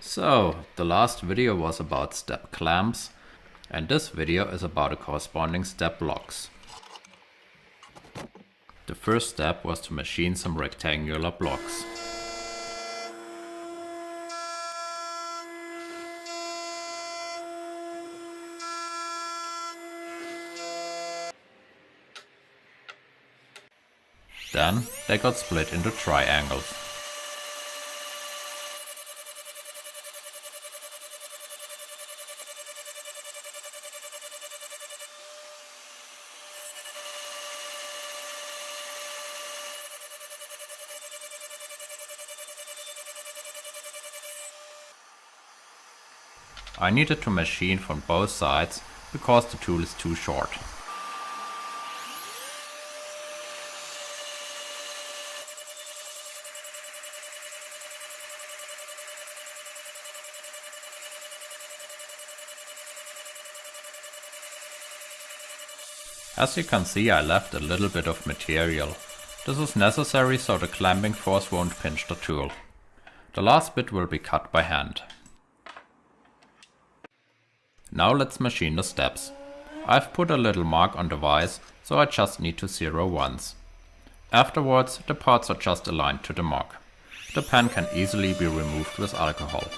So, the last video was about step clamps, and this video is about the corresponding step blocks. The first step was to machine some rectangular blocks. Then they got split into triangles. I needed to machine from both sides because the tool is too short. As you can see, I left a little bit of material. This is necessary so the clamping force won't pinch the tool. The last bit will be cut by hand. Now let's machine the steps. I've put a little mark on the vise, so I just need to zero once. Afterwards, the parts are just aligned to the mark. The pen can easily be removed with alcohol.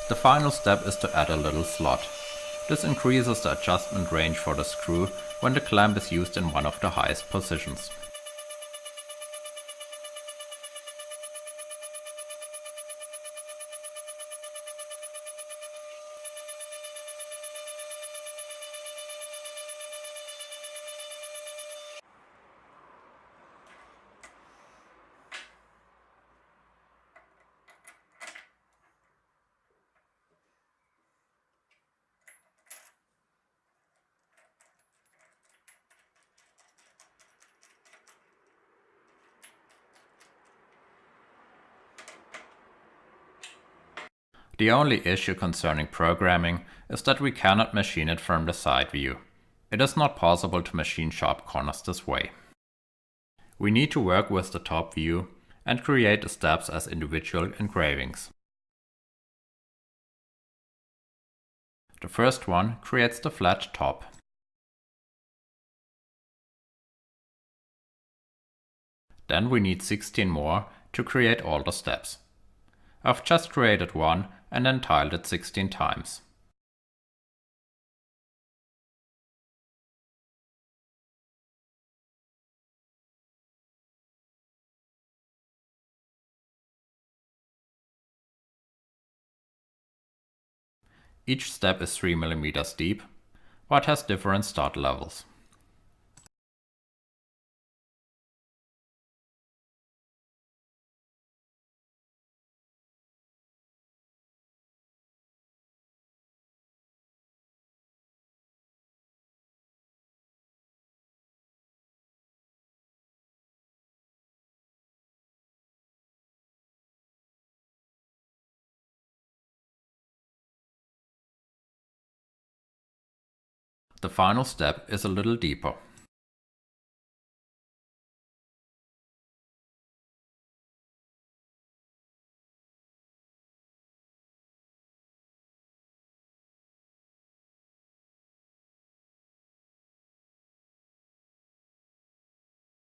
The final step is to add a little slot. This increases the adjustment range for the screw when the clamp is used in one of the highest positions. The only issue concerning programming is that we cannot machine it from the side view. It is not possible to machine sharp corners this way. We need to work with the top view and create the steps as individual engravings. The first one creates the flat top. Then we need 16 more to create all the steps. I've just created one and then tiled it 16 times. Each step is 3 mm deep, but has different start levels. The final step is a little deeper.